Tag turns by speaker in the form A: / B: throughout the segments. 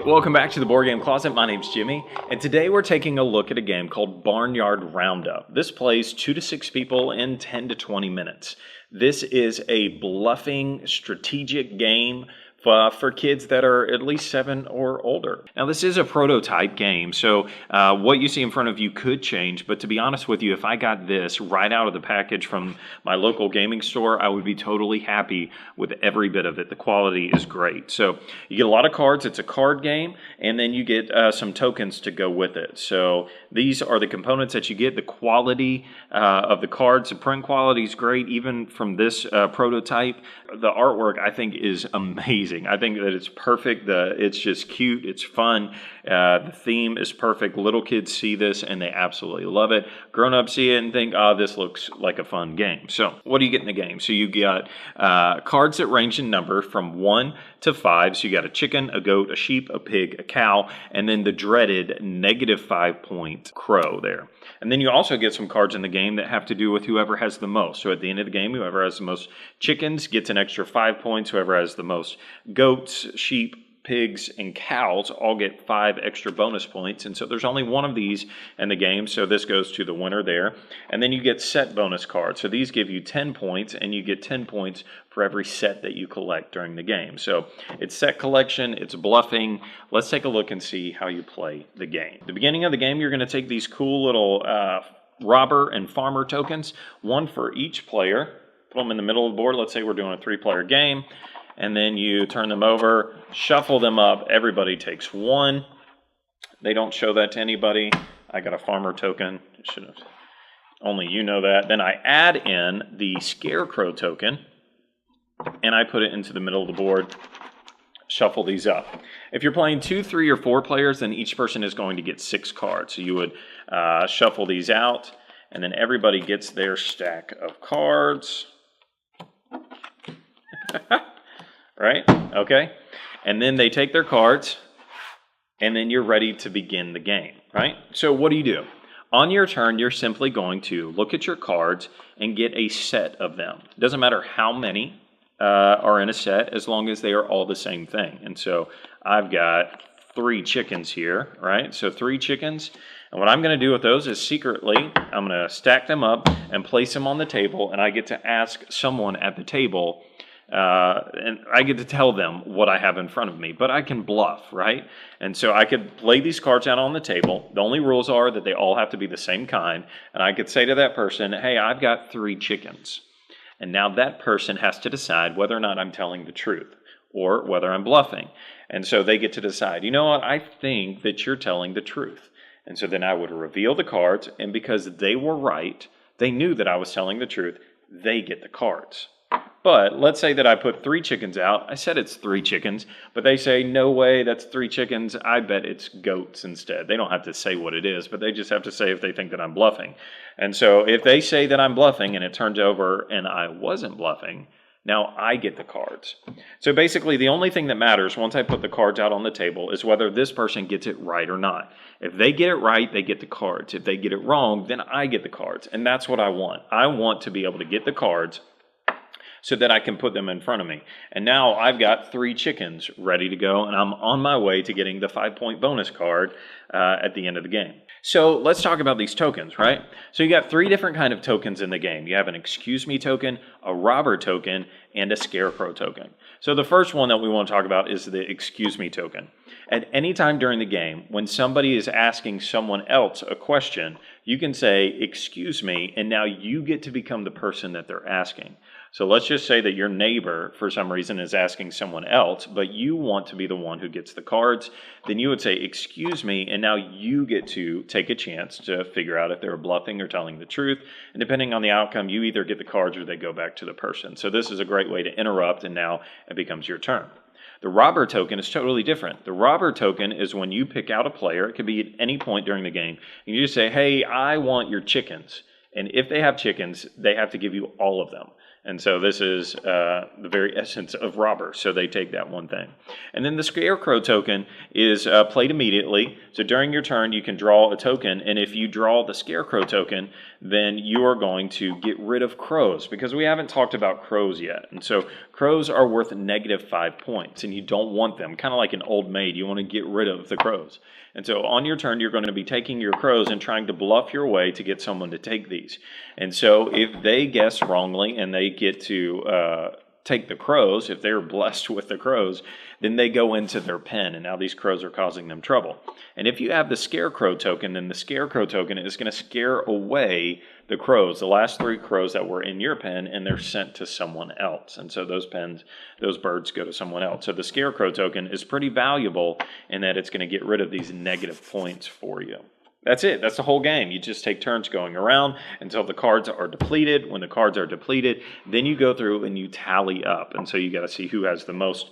A: Hey, welcome back to the Board Game Closet. My name's Jimmy, and today we're taking a look at a game called Barnyard Roundup. This plays 2 to 6 people in 10 to 20 minutes. This is a bluffing, strategic game for kids that are at least 7 or older. Now, this is a prototype game, so what you see in front of you could change, but to be honest with you, if I got this right out of the package from my local gaming store, I would be totally happy with every bit of it. The quality is great. So you get a lot of cards. It's a card game, and then you get some tokens to go with it. So these are the components that you get. The quality of the cards, the print quality is great, even from this prototype. The artwork, I think, is amazing. I think that it's perfect. It's just cute. It's fun. The theme is perfect. Little kids see this and they absolutely love it. Grown-ups see it and think, oh, this looks like a fun game. So what do you get in the game? So you got cards that range in number from 1 to 5. So you got a chicken, a goat, a sheep, a pig, a cow, and then the dreaded -5 point crow there. And then you also get some cards in the game that have to do with whoever has the most. So at the end of the game, whoever has the most chickens gets an extra 5 points. Whoever has the most goats, sheep, pigs, and cows all get 5 extra bonus points. And so there's only one of these in the game, so this goes to the winner there. And then you get set bonus cards. So these give you 10 points, and you get 10 points for every set that you collect during the game. So it's set collection, it's bluffing. Let's take a look and see how you play the game. At the beginning of the game, you're going to take these cool little robber and farmer tokens, one for each player. Put them in the middle of the board. Let's say we're doing a 3-player game. And then you turn them over, shuffle them up. Everybody takes 1. They don't show that to anybody. I got a farmer token. Should have. Only you know that. Then I add in the scarecrow token, and I put it into the middle of the board. Shuffle these up. If you're playing 2, 3, or 4 players, then each person is going to get 6 cards. So you would shuffle these out, and then everybody gets their stack of cards. Right? Okay. And then they take their cards, and then you're ready to begin the game, right? So what do? On your turn, you're simply going to look at your cards and get a set of them. It doesn't matter how many are in a set, as long as they are all the same thing. And so I've got 3 chickens here, right? So 3 chickens. And what I'm going to do with those is secretly, I'm going to stack them up and place them on the table, and I get to ask someone at the table, and I get to tell them what I have in front of me, but I can bluff, right? And so I could lay these cards out on the table. The only rules are that they all have to be the same kind, and I could say to that person, hey, I've got 3 chickens. And now that person has to decide whether or not I'm telling the truth or whether I'm bluffing. And so they get to decide, you know what, I think that you're telling the truth. And so then I would reveal the cards, and because they were right, they knew that I was telling the truth, they get the cards. But let's say that I put 3 chickens out. I said it's 3 chickens, but they say, no way, that's 3 chickens. I bet it's goats instead. They don't have to say what it is, but they just have to say if they think that I'm bluffing. And so if they say that I'm bluffing and it turns over and I wasn't bluffing, now I get the cards. So basically the only thing that matters once I put the cards out on the table is whether this person gets it right or not. If they get it right, they get the cards. If they get it wrong, then I get the cards. And that's what I want. I want to be able to get the cards so that I can put them in front of me. And now I've got 3 chickens ready to go, and I'm on my way to getting the 5-point bonus card at the end of the game. So let's talk about these tokens, right? So you got 3 different kind of tokens in the game. You have an excuse me token, a robber token, and a scarecrow token. So the first one that we want to talk about is the excuse me token. At any time during the game, when somebody is asking someone else a question, you can say, excuse me, and now you get to become the person that they're asking. So let's just say that your neighbor, for some reason, is asking someone else, but you want to be the one who gets the cards. Then you would say, excuse me, and now you get to take a chance to figure out if they're bluffing or telling the truth. And depending on the outcome, you either get the cards or they go back to the person. So this is a great way to interrupt, and now it becomes your turn. The robber token is totally different. The robber token is when you pick out a player. It could be at any point during the game. And you just say, hey, I want your chickens. And if they have chickens, they have to give you all of them. And so this is the very essence of robber. So they take that one thing. And then the scarecrow token is played immediately. So during your turn, you can draw a token. And if you draw the scarecrow token, then you are going to get rid of crows, because we haven't talked about crows yet. And so Crows are worth -5 points, and you don't want them. Kind of like an old maid, you want to get rid of the crows. And so on your turn, you're going to be taking your crows and trying to bluff your way to get someone to take these. And so if they guess wrongly and they get to take the crows, if they're blessed with the crows, then they go into their pen, and now these crows are causing them trouble. And if you have the scarecrow token, then the scarecrow token is going to scare away the crows, the last 3 crows that were in your pen, and they're sent to someone else. And so those birds go to someone else. So the scarecrow token is pretty valuable in that it's going to get rid of these negative points for you. That's it. That's the whole game. You just take turns going around until the cards are depleted. When the cards are depleted, then you go through and you tally up. And so you got to see who has the most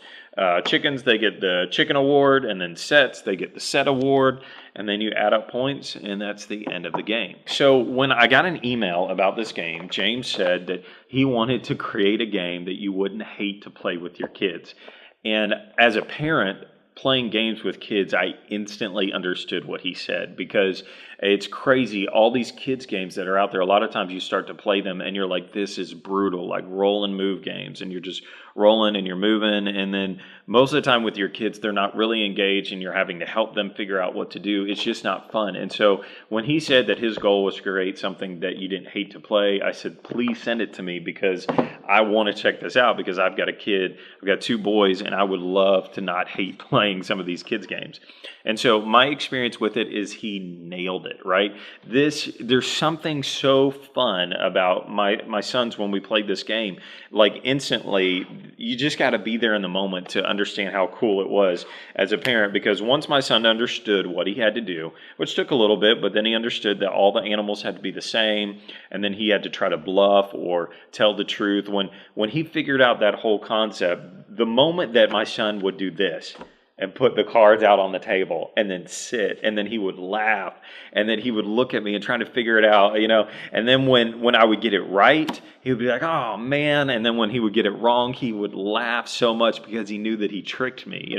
A: chickens. They get the chicken award, and then sets, they get the set award, and then you add up points, and that's the end of the game. So when I got an email about this game, James said that he wanted to create a game that you wouldn't hate to play with your kids. And as a parent, playing games with kids, I instantly understood what he said, because it's crazy. All these kids games that are out there, a lot of times you start to play them and you're like, this is brutal, like roll and move games, and you're just rolling and you're moving, and then most of the time with your kids, they're not really engaged and you're having to help them figure out what to do. It's just not fun. And so when he said that his goal was to create something that you didn't hate to play, I said, please send it to me, because I want to check this out, because I've got a kid, I've got 2 boys, and I would love to not hate playing some of these kids games. And so my experience with it is he nailed it, right? There's something so fun about my sons when we played this game. Like instantly, you just got to be there in the moment to understand how cool it was as a parent, because once my son understood what he had to do, which took a little bit, but then he understood that all the animals had to be the same, and then he had to try to bluff or tell the truth. When he figured out that whole concept, the moment that my son would do this and put the cards out on the table and then sit, and then he would laugh, and then he would look at me and trying to figure it out, and then when I would get it right, he would be like, oh man, and then when he would get it wrong, he would laugh so much because he knew that he tricked me,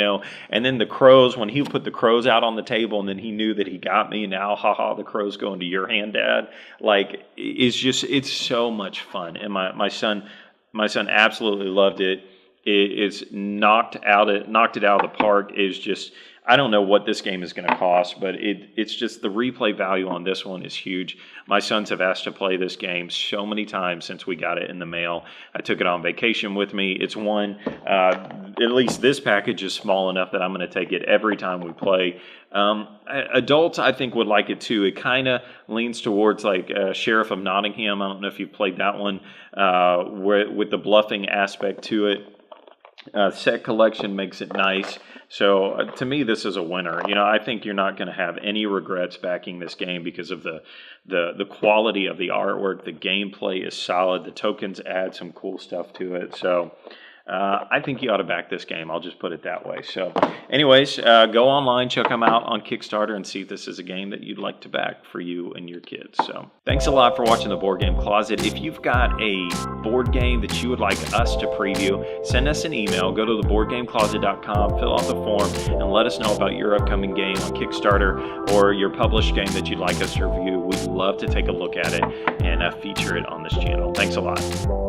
A: and then the crows, when he put the crows out on the table and then he knew that he got me, now haha, the crows go into your hand, Dad, like it's so much fun. And my son absolutely loved it. It's knocked it out of the park. Is just, I don't know what this game is going to cost, but it's just the replay value on this one is huge. My sons have asked to play this game so many times since we got it in the mail. I took it on vacation with me. It's one, at least this package is small enough that I'm going to take it every time we play. Adults, I think, would like it too. It kind of leans towards like Sheriff of Nottingham. I don't know if you've played that one, with the bluffing aspect to it. Set collection makes it nice. So to me, this is a winner. I think you're not going to have any regrets backing this game because of the quality of the artwork. The gameplay is solid. The tokens add some cool stuff to it. So I think you ought to back this game. I'll just put it that way. So anyways, go online, check them out on Kickstarter, and see if this is a game that you'd like to back for you and your kids. So thanks a lot for watching the Board Game Closet. If you've got a board game that you would like us to preview, send us an email. Go to theboardgamecloset.com, fill out the form, and let us know about your upcoming game on Kickstarter or your published game that you'd like us to review. We'd love to take a look at it and feature it on this channel. Thanks a lot.